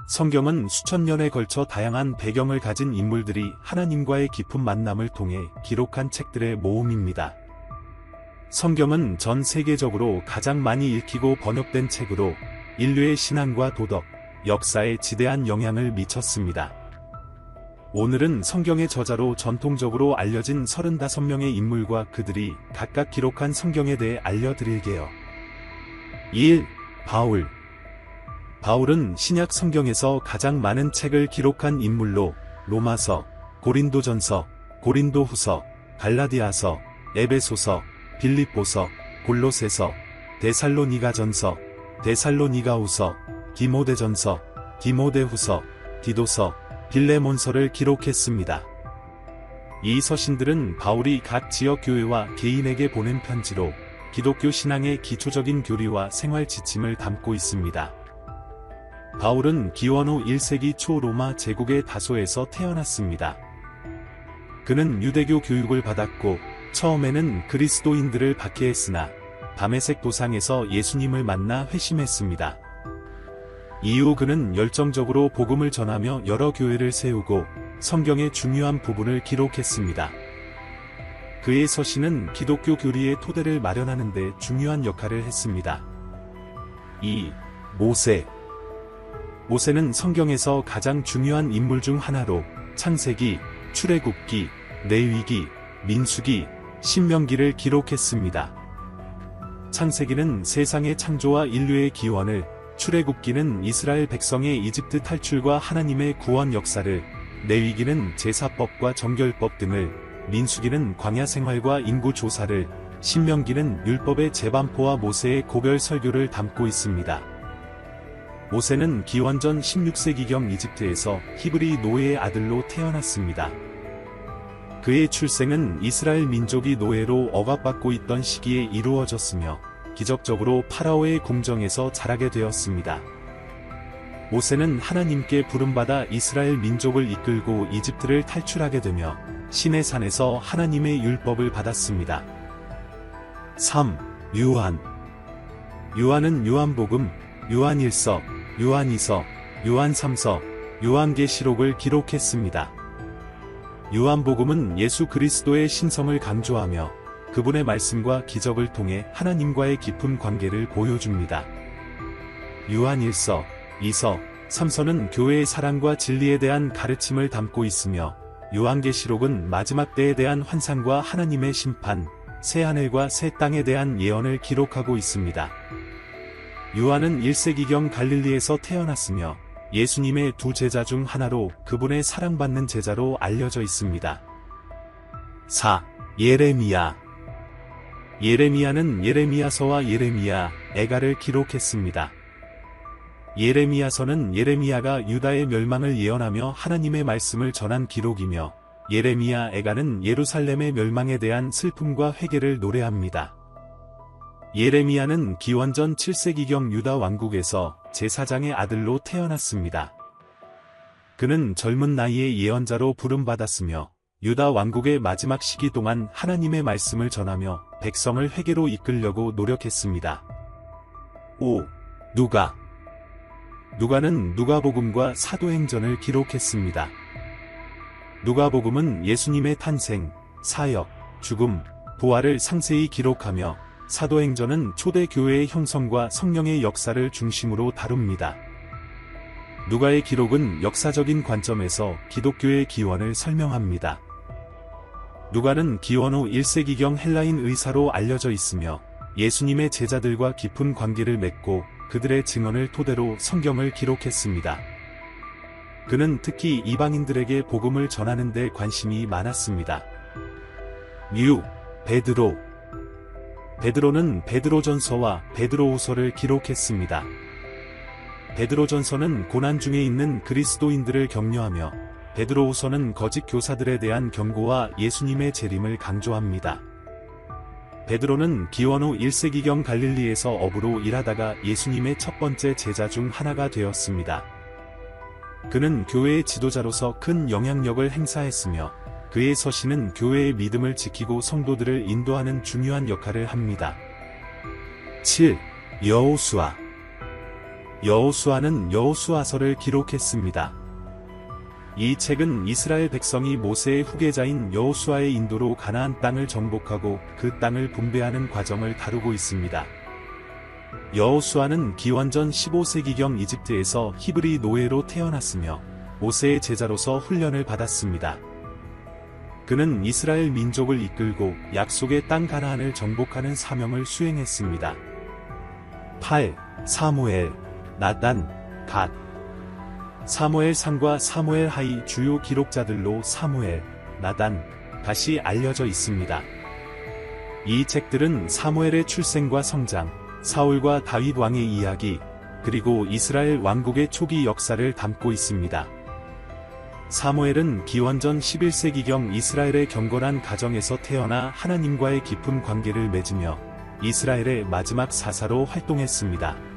성경은 수천 년에 걸쳐 다양한 배경을 가진 인물들이 하나님과의 깊은 만남을 통해 기록한 책들의 모음입니다. 성경은 전 세계적으로 가장 많이 읽히고 번역된 책으로 인류의 신앙과 도덕, 역사에 지대한 영향을 미쳤습니다. 오늘은 성경의 저자로 전통적으로 알려진 35명의 인물과 그들이 각각 기록한 성경에 대해 알려드릴게요. 1. 바울. 바울은 신약 성경에서 가장 많은 책을 기록한 인물로 로마서, 고린도전서, 고린도후서, 갈라디아서, 에베소서, 빌립보서, 골로새서, 데살로니가전서, 데살로니가후서, 디모데전서, 디모데후서, 디도서, 빌레몬서를 기록했습니다. 이 서신들은 바울이 각 지역 교회와 개인에게 보낸 편지로 기독교 신앙의 기초적인 교리와 생활 지침을 담고 있습니다. 바울은 기원 후 1세기 초 로마 제국의 다소에서 태어났습니다. 그는 유대교 교육을 받았고 처음에는 그리스도인들을 박해했으나 다메섹 도상에서 예수님을 만나 회심했습니다. 이후 그는 열정적으로 복음을 전하며 여러 교회를 세우고 성경의 중요한 부분을 기록했습니다. 그의 서신은 기독교 교리의 토대를 마련하는 데 중요한 역할을 했습니다. 2. 모세. 모세는 성경에서 가장 중요한 인물 중 하나로 창세기, 출애굽기, 레위기, 민수기, 신명기를 기록했습니다. 창세기는 세상의 창조와 인류의 기원을, 출애굽기는 이스라엘 백성의 이집트 탈출과 하나님의 구원 역사를, 레위기는 제사법과 정결법 등을, 민수기는 광야 생활과 인구 조사를, 신명기는 율법의 재반포와 모세의 고별 설교를 담고 있습니다. 모세는 기원전 16세기경 이집트에서 히브리 노예의 아들로 태어났습니다. 그의 출생은 이스라엘 민족이 노예로 억압받고 있던 시기에 이루어졌으며 기적적으로 파라오의 궁정에서 자라게 되었습니다. 모세는 하나님께 부름받아 이스라엘 민족을 이끌고 이집트를 탈출하게 되며 시내산에서 하나님의 율법을 받았습니다. 3. 요한. 요한은 요한복음, 요한1서, 요한2서, 요한3서, 요한계시록을 기록했습니다. 요한복음은 예수 그리스도의 신성을 강조하며 그분의 말씀과 기적을 통해 하나님과의 깊은 관계를 보여줍니다. 요한1서, 2서, 3서는 교회의 사랑과 진리에 대한 가르침을 담고 있으며 요한계시록은 마지막 때에 대한 환상과 하나님의 심판, 새하늘과 새 땅에 대한 예언을 기록하고 있습니다. 요한은 1세기경 갈릴리에서 태어났으며 예수님의 두 제자 중 하나로 그분의 사랑받는 제자로 알려져 있습니다. 4. 예레미야. 예레미야는 예레미야서와 예레미야, 애가를 기록했습니다. 예레미야서는 예레미야가 유다의 멸망을 예언하며 하나님의 말씀을 전한 기록이며 예레미야 애가는 예루살렘의 멸망에 대한 슬픔과 회개를 노래합니다. 예레미야는 기원전 7세기경 유다 왕국에서 제사장의 아들로 태어났습니다. 그는 젊은 나이에 예언자로 부름받았으며 유다 왕국의 마지막 시기 동안 하나님의 말씀을 전하며 백성을 회개로 이끌려고 노력했습니다. 5. 누가. 누가는 누가복음과 사도행전을 기록했습니다. 누가복음은 예수님의 탄생, 사역, 죽음, 부활을 상세히 기록하며 사도행전은 초대 교회의 형성과 성령의 역사를 중심으로 다룹니다. 누가의 기록은 역사적인 관점에서 기독교의 기원을 설명합니다. 누가는 기원 후 1세기경 헬라인 의사로 알려져 있으며 예수님의 제자들과 깊은 관계를 맺고 그들의 증언을 토대로 성경을 기록했습니다. 그는 특히 이방인들에게 복음을 전하는 데 관심이 많았습니다. 6. 베드로. 베드로는 베드로전서와 베드로후서를 기록했습니다. 베드로전서는 고난 중에 있는 그리스도인들을 격려하며 베드로후서는 거짓 교사들에 대한 경고와 예수님의 재림을 강조합니다. 베드로는 기원 후 1세기경 갈릴리에서 어부로 일하다가 예수님의 첫 번째 제자 중 하나가 되었습니다. 그는 교회의 지도자로서 큰 영향력을 행사했으며 그의 서신은 교회의 믿음을 지키고 성도들을 인도하는 중요한 역할을 합니다. 7. 여호수아. 여호수아는 여호수아서를 기록했습니다. 이 책은 이스라엘 백성이 모세의 후계자인 여호수아의 인도로 가나안 땅을 정복하고 그 땅을 분배하는 과정을 다루고 있습니다. 여호수아는 기원전 15세기경 이집트에서 히브리 노예로 태어났으며 모세의 제자로서 훈련을 받았습니다. 그는 이스라엘 민족을 이끌고 약속의 땅 가나안을 정복하는 사명을 수행했습니다. 8. 사무엘, 나단, 갓. 사무엘상과 사무엘하이 주요 기록자들로 사무엘, 나단, 갓이 알려져 있습니다. 이 책들은 사무엘의 출생과 성장, 사울과 다윗 왕의 이야기, 그리고 이스라엘 왕국의 초기 역사를 담고 있습니다. 사무엘은 기원전 11세기경 이스라엘의 경건한 가정에서 태어나 하나님과의 깊은 관계를 맺으며 이스라엘의 마지막 사사로 활동했습니다.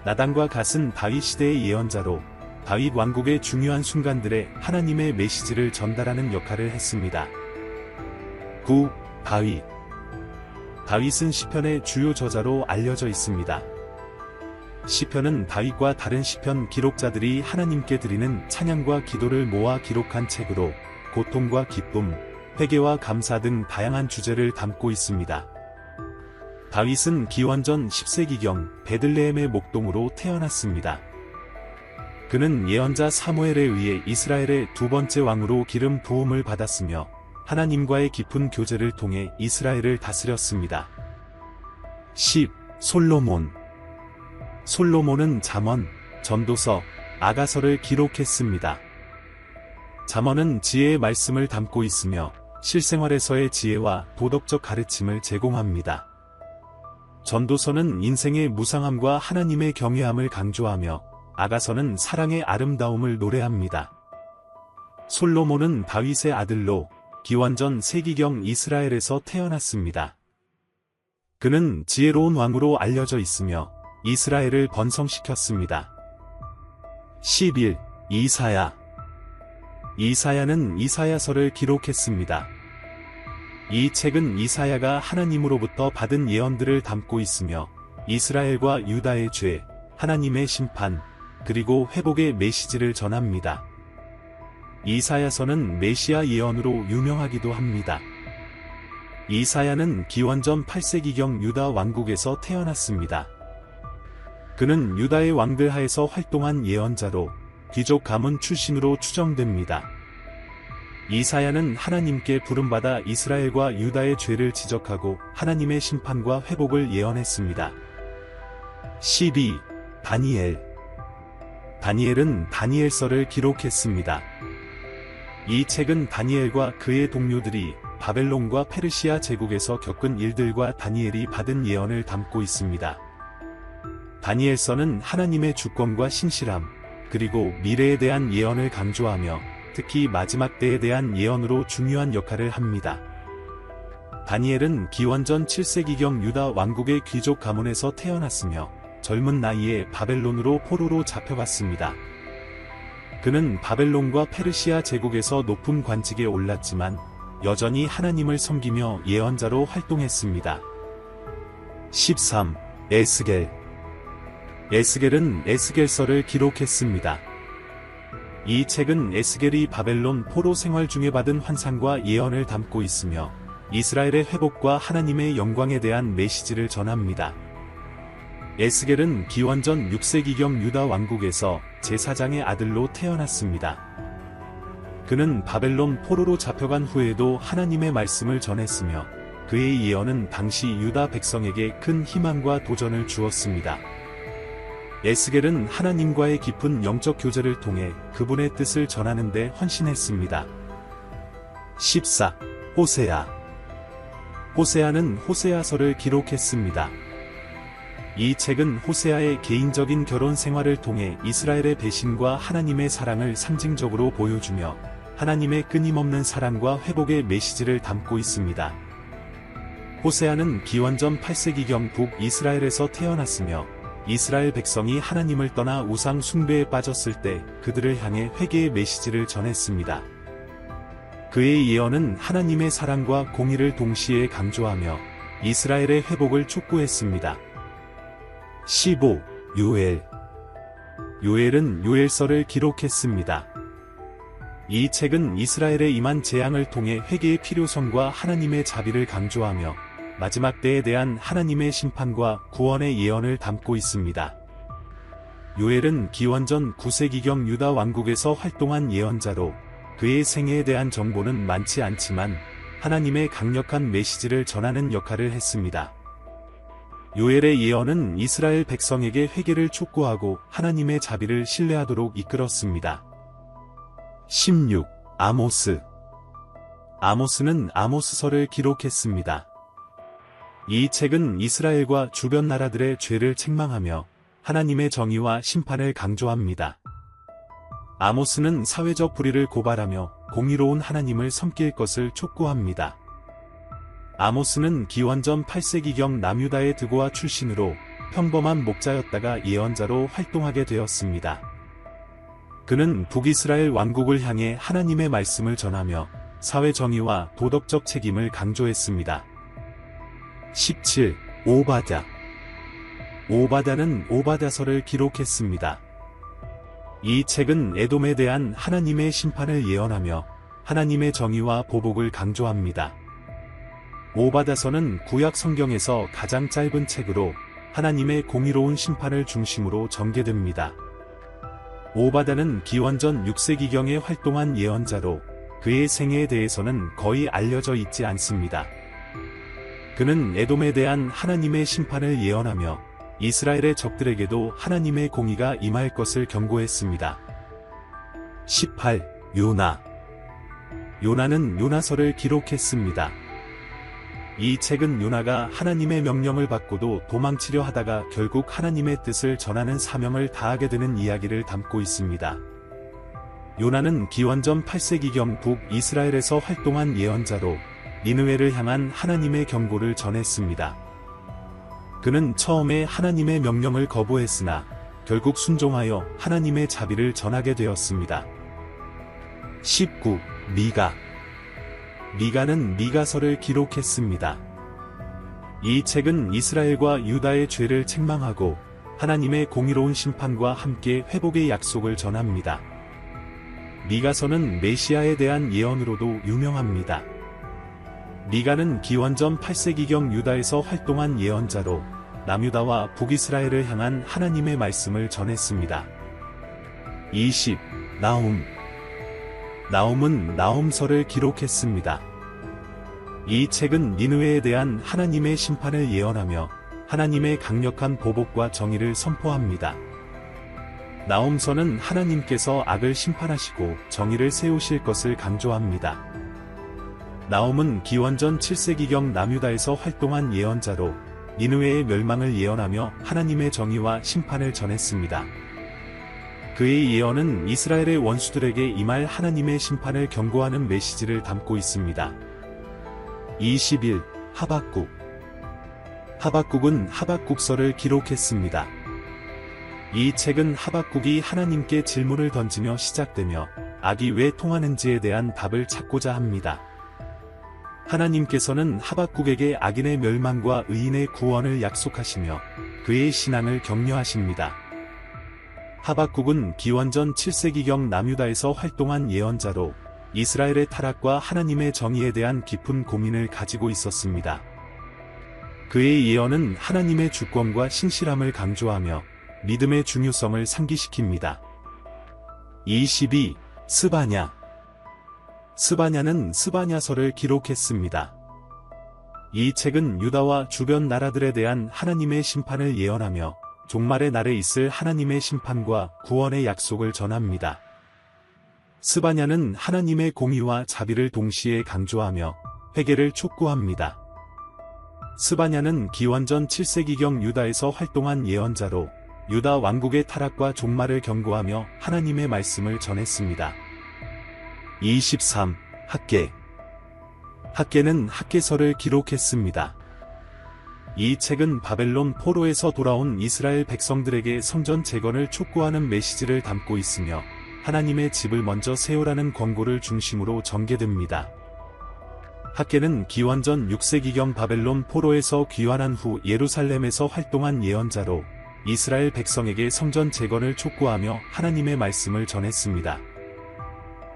나단과 갓은 다윗 시대의 예언자로 다윗 왕국의 중요한 순간들에 하나님의 메시지를 전달하는 역할을 했습니다. 9. 다윗. 다윗은 시편의 주요 저자로 알려져 있습니다. 시편은 다윗과 다른 시편 기록자들이 하나님께 드리는 찬양과 기도를 모아 기록한 책으로 고통과 기쁨, 회개와 감사 등 다양한 주제를 담고 있습니다. 다윗은 기원전 10세기경 베들레헴의 목동으로 태어났습니다. 그는 예언자 사무엘에 의해 이스라엘의 두 번째 왕으로 기름 부음을 받았으며 하나님과의 깊은 교제를 통해 이스라엘을 다스렸습니다. 10. 솔로몬. 솔로몬은 잠언, 전도서, 아가서를 기록했습니다. 잠언은 지혜의 말씀을 담고 있으며 실생활에서의 지혜와 도덕적 가르침을 제공합니다. 전도서는 인생의 무상함과 하나님의 경외함을 강조하며 아가서는 사랑의 아름다움을 노래합니다. 솔로몬은 다윗의 아들로 기원전 세기경 이스라엘에서 태어났습니다. 그는 지혜로운 왕으로 알려져 있으며 이스라엘을 번성시켰습니다. 11. 이사야. 이사야는 이사야서를 기록했습니다. 이 책은 이사야가 하나님으로부터 받은 예언들을 담고 있으며 이스라엘과 유다의 죄, 하나님의 심판, 그리고 회복의 메시지를 전합니다. 이사야서는 메시아 예언으로 유명하기도 합니다. 이사야는 기원전 8세기경 유다 왕국에서 태어났습니다. 그는 유다의 왕들 하에서 활동한 예언자로 귀족 가문 출신으로 추정됩니다. 이사야는 하나님께 부름받아 이스라엘과 유다의 죄를 지적하고 하나님의 심판과 회복을 예언했습니다. 12. 다니엘. 다니엘은 다니엘서를 기록했습니다. 이 책은 다니엘과 그의 동료들이 바벨론과 페르시아 제국에서 겪은 일들과 다니엘이 받은 예언을 담고 있습니다. 다니엘서는 하나님의 주권과 신실함, 그리고 미래에 대한 예언을 강조하며 특히 마지막 때에 대한 예언으로 중요한 역할을 합니다. 다니엘은 기원전 7세기경 유다 왕국의 귀족 가문에서 태어났으며 젊은 나이에 바벨론으로 포로로 잡혀갔습니다. 그는 바벨론과 페르시아 제국에서 높은 관직에 올랐지만 여전히 하나님을 섬기며 예언자로 활동했습니다. 13. 에스겔. 에스겔은 에스겔서를 기록했습니다. 이 책은 에스겔이 바벨론 포로 생활 중에 받은 환상과 예언을 담고 있으며 이스라엘의 회복과 하나님의 영광에 대한 메시지를 전합니다. 에스겔은 기원전 6세기경 유다 왕국에서 제사장의 아들로 태어났습니다. 그는 바벨론 포로로 잡혀간 후에도 하나님의 말씀을 전했으며 그의 예언은 당시 유다 백성에게 큰 희망과 도전을 주었습니다. 에스겔은 하나님과의 깊은 영적 교제를 통해 그분의 뜻을 전하는 데 헌신했습니다. 14. 호세아. 호세아는 호세아서를 기록했습니다. 이 책은 호세아의 개인적인 결혼 생활을 통해 이스라엘의 배신과 하나님의 사랑을 상징적으로 보여주며 하나님의 끊임없는 사랑과 회복의 메시지를 담고 있습니다. 호세아는 기원전 8세기경 북이스라엘에서 태어났으며 이스라엘 백성이 하나님을 떠나 우상 숭배에 빠졌을 때 그들을 향해 회개의 메시지를 전했습니다. 그의 예언은 하나님의 사랑과 공의를 동시에 강조하며 이스라엘의 회복을 촉구했습니다. 15. 요엘. 요엘은 요엘서를 기록했습니다. 이 책은 이스라엘에 임한 재앙을 통해 회개의 필요성과 하나님의 자비를 강조하며 마지막 때에 대한 하나님의 심판과 구원의 예언을 담고 있습니다. 요엘은 기원전 9세기경 유다 왕국에서 활동한 예언자로 그의 생애에 대한 정보는 많지 않지만 하나님의 강력한 메시지를 전하는 역할을 했습니다. 요엘의 예언은 이스라엘 백성에게 회개를 촉구하고 하나님의 자비를 신뢰하도록 이끌었습니다. 16. 아모스. 아모스는 아모스서를 기록했습니다. 이 책은 이스라엘과 주변 나라들의 죄를 책망하며 하나님의 정의와 심판을 강조합니다. 아모스는 사회적 불의를 고발하며 공의로운 하나님을 섬길 것을 촉구합니다. 아모스는 기원전 8세기경 남유다의 드고아 출신으로 평범한 목자였다가 예언자로 활동하게 되었습니다. 그는 북이스라엘 왕국을 향해 하나님의 말씀을 전하며 사회 정의와 도덕적 책임을 강조했습니다. 17. 오바댜. 오바댜는 오바댜서를 기록했습니다. 이 책은 에돔에 대한 하나님의 심판을 예언하며 하나님의 정의와 보복을 강조합니다. 오바댜서는 구약 성경에서 가장 짧은 책으로 하나님의 공의로운 심판을 중심으로 전개됩니다. 오바댜는 기원전 6세기경에 활동한 예언자로 그의 생애에 대해서는 거의 알려져 있지 않습니다. 그는 에돔에 대한 하나님의 심판을 예언하며 이스라엘의 적들에게도 하나님의 공의가 임할 것을 경고했습니다. 18. 요나. 요나는 요나서를 기록했습니다. 이 책은 요나가 하나님의 명령을 받고도 도망치려 하다가 결국 하나님의 뜻을 전하는 사명을 다하게 되는 이야기를 담고 있습니다. 요나는 기원전 8세기경 북이스라엘에서 활동한 예언자로 니느웨를 향한 하나님의 경고를 전했습니다. 그는 처음에 하나님의 명령을 거부했으나 결국 순종하여 하나님의 자비를 전하게 되었습니다. 19. 미가. 미가는 미가서를 기록했습니다. 이 책은 이스라엘과 유다의 죄를 책망하고 하나님의 공의로운 심판과 함께 회복의 약속을 전합니다. 미가서는 메시아에 대한 예언으로도 유명합니다. 미가는 기원전 8세기경 유다에서 활동한 예언자로 남유다와 북이스라엘을 향한 하나님의 말씀을 전했습니다. 20. 나훔. 나훔은 나훔서를 기록했습니다. 이 책은 니느웨에 대한 하나님의 심판을 예언하며 하나님의 강력한 보복과 정의를 선포합니다. 나훔서는 하나님께서 악을 심판하시고 정의를 세우실 것을 강조합니다. 나훔은 기원전 7세기경 남유다에서 활동한 예언자로 니느웨의 멸망을 예언하며 하나님의 정의와 심판을 전했습니다. 그의 예언은 이스라엘의 원수들에게 임할 하나님의 심판을 경고하는 메시지를 담고 있습니다. 21. 하박국. 하박국은 하박국서를 기록했습니다. 이 책은 하박국이 하나님께 질문을 던지며 시작되며 악이 왜 통하는지에 대한 답을 찾고자 합니다. 하나님께서는 하박국에게 악인의 멸망과 의인의 구원을 약속하시며 그의 신앙을 격려하십니다. 하박국은 기원전 7세기경 남유다에서 활동한 예언자로 이스라엘의 타락과 하나님의 정의에 대한 깊은 고민을 가지고 있었습니다. 그의 예언은 하나님의 주권과 신실함을 강조하며 믿음의 중요성을 상기시킵니다. 22. 스바냐. 스바냐는 스바냐서를 기록했습니다. 이 책은 유다와 주변 나라들에 대한 하나님의 심판을 예언하며 종말의 날에 있을 하나님의 심판과 구원의 약속을 전합니다. 스바냐는 하나님의 공의와 자비를 동시에 강조하며 회개를 촉구합니다. 스바냐는 기원전 7세기경 유다에서 활동한 예언자로 유다 왕국의 타락과 종말을 경고하며 하나님의 말씀을 전했습니다. 23. 학개. 학개는 학개서를 기록했습니다. 이 책은 바벨론 포로에서 돌아온 이스라엘 백성들에게 성전 재건을 촉구하는 메시지를 담고 있으며 하나님의 집을 먼저 세우라는 권고를 중심으로 전개됩니다. 학개는 기원전 6세기경 바벨론 포로에서 귀환한 후 예루살렘에서 활동한 예언자로 이스라엘 백성에게 성전 재건을 촉구하며 하나님의 말씀을 전했습니다.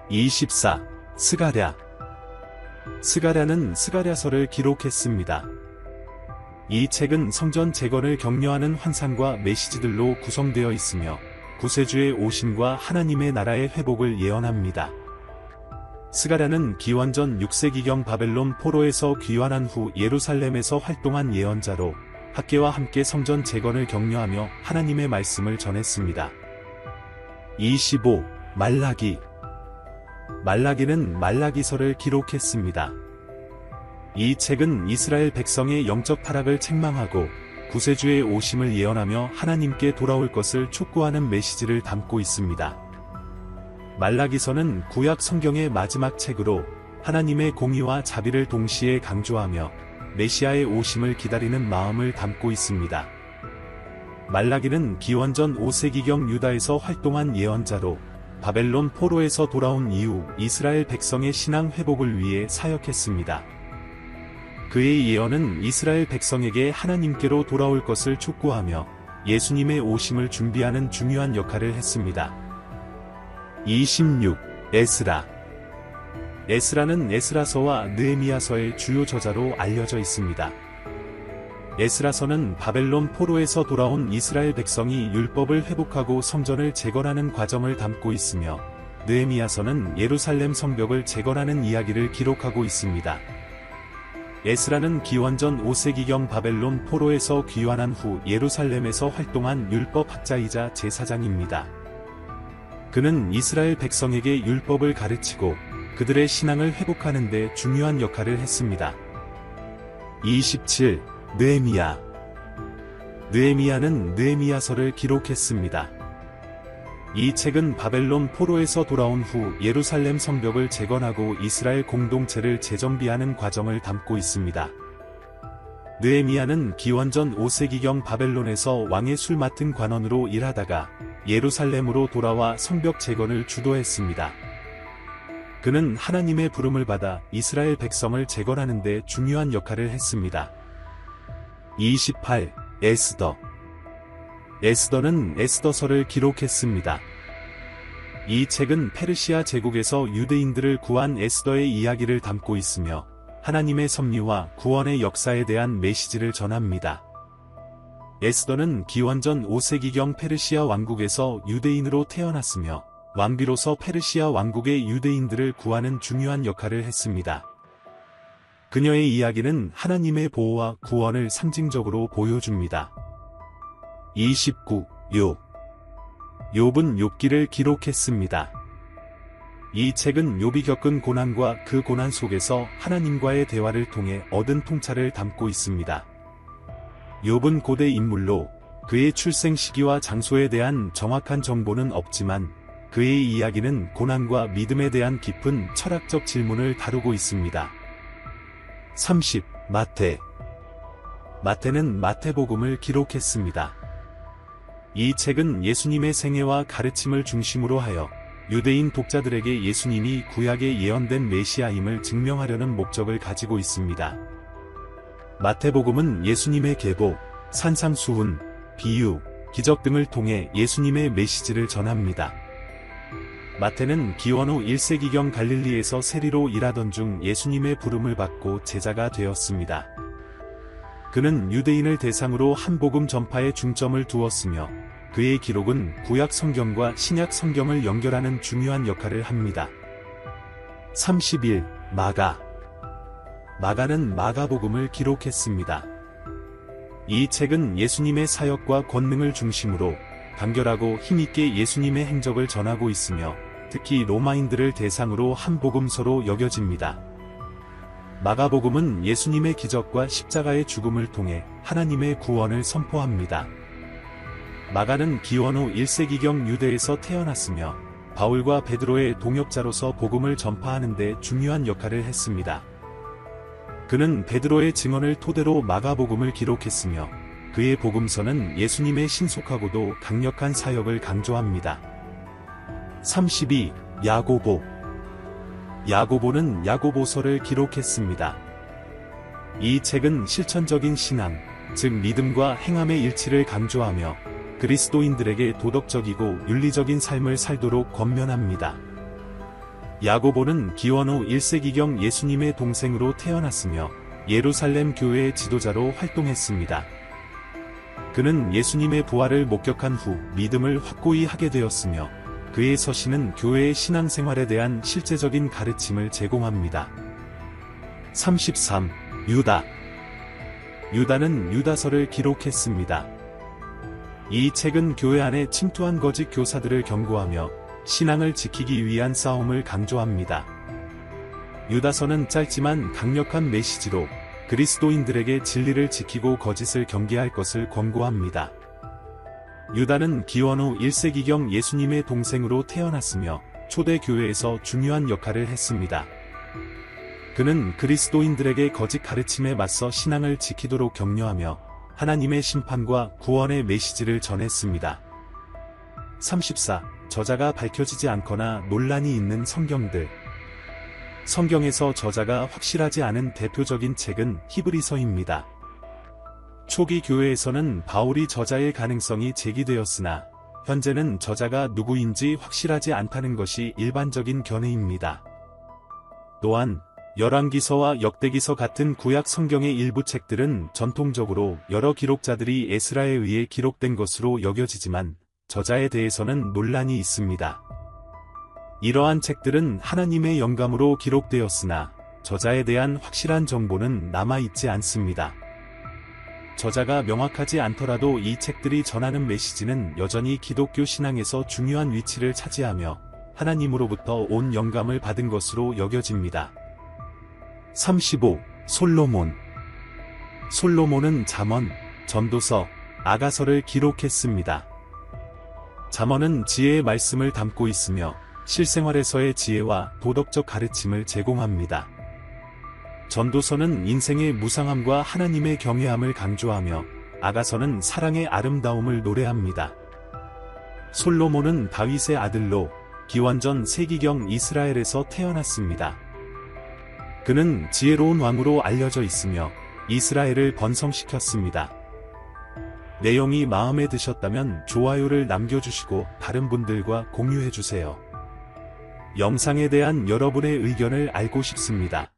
24. 스가랴. 스가랴는 스가랴서를 기록했습니다. 이 책은 성전 재건을 격려하는 환상과 메시지들로 구성되어 있으며 구세주의 오심과 하나님의 나라의 회복을 예언합니다. 스가랴는 기원전 6세기경 바벨론 포로에서 귀환한 후 예루살렘에서 활동한 예언자로 학개와 함께 성전 재건을 격려하며 하나님의 말씀을 전했습니다. 25. 말라기. 말라기는 말라기서를 기록했습니다. 이 책은 이스라엘 백성의 영적 타락을 책망하고 구세주의 오심을 예언하며 하나님께 돌아올 것을 촉구하는 메시지를 담고 있습니다. 말라기서는 구약 성경의 마지막 책으로 하나님의 공의와 자비를 동시에 강조하며 메시아의 오심을 기다리는 마음을 담고 있습니다. 말라기는 기원전 5세기경 유다에서 활동한 예언자로 바벨론 포로에서 돌아온 이후 이스라엘 백성의 신앙 회복을 위해 사역했습니다. 그의 예언은 이스라엘 백성에게 하나님께로 돌아올 것을 촉구하며 예수님의 오심을 준비하는 중요한 역할을 했습니다. 26. 에스라. 에스라는 에스라서와 느헤미야서의 주요 저자로 알려져 있습니다. 에스라서는 바벨론 포로에서 돌아온 이스라엘 백성이 율법을 회복하고 성전을 재건하는 과정을 담고 있으며 느헤미야서는 예루살렘 성벽을 재건하는 이야기를 기록하고 있습니다. 에스라는 기원전 5세기경 바벨론 포로에서 귀환한 후 예루살렘에서 활동한 율법학자이자 제사장입니다. 그는 이스라엘 백성에게 율법을 가르치고 그들의 신앙을 회복하는 데 중요한 역할을 했습니다. 27. 느헤미야. 느헤미야는 느헤미야서를 기록했습니다. 이 책은 바벨론 포로에서 돌아온 후 예루살렘 성벽을 재건하고 이스라엘 공동체를 재정비하는 과정을 담고 있습니다. 느헤미야는 기원전 5세기경 바벨론에서 왕의 술 맡은 관원으로 일하다가 예루살렘으로 돌아와 성벽 재건을 주도했습니다. 그는 하나님의 부름을 받아 이스라엘 백성을 재건하는 데 중요한 역할을 했습니다. 28. 에스더. 에스더는 에스더서를 기록했습니다. 이 책은 페르시아 제국에서 유대인들을 구한 에스더의 이야기를 담고 있으며 하나님의 섭리와 구원의 역사에 대한 메시지를 전합니다. 에스더는 기원전 5세기경 페르시아 왕국에서 유대인으로 태어났으며 왕비로서 페르시아 왕국의 유대인들을 구하는 중요한 역할을 했습니다. 그녀의 이야기는 하나님의 보호와 구원을 상징적으로 보여줍니다. 29. 욥. 욥은 욥기를 기록했습니다. 이 책은 욥이 겪은 고난과 그 고난 속에서 하나님과의 대화를 통해 얻은 통찰을 담고 있습니다. 욥은 고대 인물로 그의 출생 시기와 장소에 대한 정확한 정보는 없지만 그의 이야기는 고난과 믿음에 대한 깊은 철학적 질문을 다루고 있습니다. 30. 마태. 마태는 마태복음을 기록했습니다. 이 책은 예수님의 생애와 가르침을 중심으로 하여 유대인 독자들에게 예수님이 구약에 예언된 메시아임을 증명하려는 목적을 가지고 있습니다. 마태복음은 예수님의 계보, 산상수훈, 비유, 기적 등을 통해 예수님의 메시지를 전합니다. 마태는 기원 후 1세기경 갈릴리에서 세리로 일하던 중 예수님의 부름을 받고 제자가 되었습니다. 그는 유대인을 대상으로 한 복음 전파에 중점을 두었으며 그의 기록은 구약 성경과 신약 성경을 연결하는 중요한 역할을 합니다. 31. 마가. 마가는 마가복음을 기록했습니다. 이 책은 예수님의 사역과 권능을 중심으로 간결하고 힘있게 예수님의 행적을 전하고 있으며 특히 로마인들을 대상으로 한 복음서로 여겨집니다. 마가복음은 예수님의 기적과 십자가의 죽음을 통해 하나님의 구원을 선포합니다. 마가는 기원 후 1세기경 유대에서 태어났으며 바울과 베드로의 동역자로서 복음을 전파하는 데 중요한 역할을 했습니다. 그는 베드로의 증언을 토대로 마가복음을 기록했으며 그의 복음서는 예수님의 신속하고도 강력한 사역을 강조합니다. 32. 야고보. 야고보는 야고보서를 기록했습니다. 이 책은 실천적인 신앙, 즉 믿음과 행함의 일치를 강조하며 그리스도인들에게 도덕적이고 윤리적인 삶을 살도록 권면합니다. 야고보는 기원후 1세기경 예수님의 동생으로 태어났으며 예루살렘 교회의 지도자로 활동했습니다. 그는 예수님의 부활을 목격한 후 믿음을 확고히 하게 되었으며 그의 서신은 교회의 신앙생활에 대한 실제적인 가르침을 제공합니다. 33. 유다. 유다는 유다서를 기록했습니다. 이 책은 교회 안에 침투한 거짓 교사들을 경고하며 신앙을 지키기 위한 싸움을 강조합니다. 유다서는 짧지만 강력한 메시지로 그리스도인들에게 진리를 지키고 거짓을 경계할 것을 권고합니다. 유다는 기원후 1세기경 예수님의 동생으로 태어났으며 초대 교회에서 중요한 역할을 했습니다. 그는 그리스도인들에게 거짓 가르침에 맞서 신앙을 지키도록 격려하며 하나님의 심판과 구원의 메시지를 전했습니다. 34. 저자가 밝혀지지 않거나 논란이 있는 성경들. 성경에서 저자가 확실하지 않은 대표적인 책은 히브리서입니다. 초기 교회에서는 바울이 저자일 가능성이 제기되었으나 현재는 저자가 누구인지 확실하지 않다는 것이 일반적인 견해입니다. 또한 열왕기서와 역대기서 같은 구약 성경의 일부 책들은 전통적으로 여러 기록자들이 에스라에 의해 기록된 것으로 여겨지지만 저자에 대해서는 논란이 있습니다. 이러한 책들은 하나님의 영감으로 기록되었으나 저자에 대한 확실한 정보는 남아있지 않습니다. 저자가 명확하지 않더라도 이 책들이 전하는 메시지는 여전히 기독교 신앙에서 중요한 위치를 차지하며 하나님으로부터 온 영감을 받은 것으로 여겨집니다. 35. 솔로몬. 솔로몬은 잠언, 전도서, 아가서를 기록했습니다. 잠언은 지혜의 말씀을 담고 있으며 실생활에서의 지혜와 도덕적 가르침을 제공합니다. 전도서는 인생의 무상함과 하나님의 경외함을 강조하며 아가서는 사랑의 아름다움을 노래합니다. 솔로몬은 다윗의 아들로 기원전 세기경 이스라엘에서 태어났습니다. 그는 지혜로운 왕으로 알려져 있으며 이스라엘을 번성시켰습니다. 내용이 마음에 드셨다면 좋아요를 남겨주시고 다른 분들과 공유해주세요. 영상에 대한 여러분의 의견을 알고 싶습니다.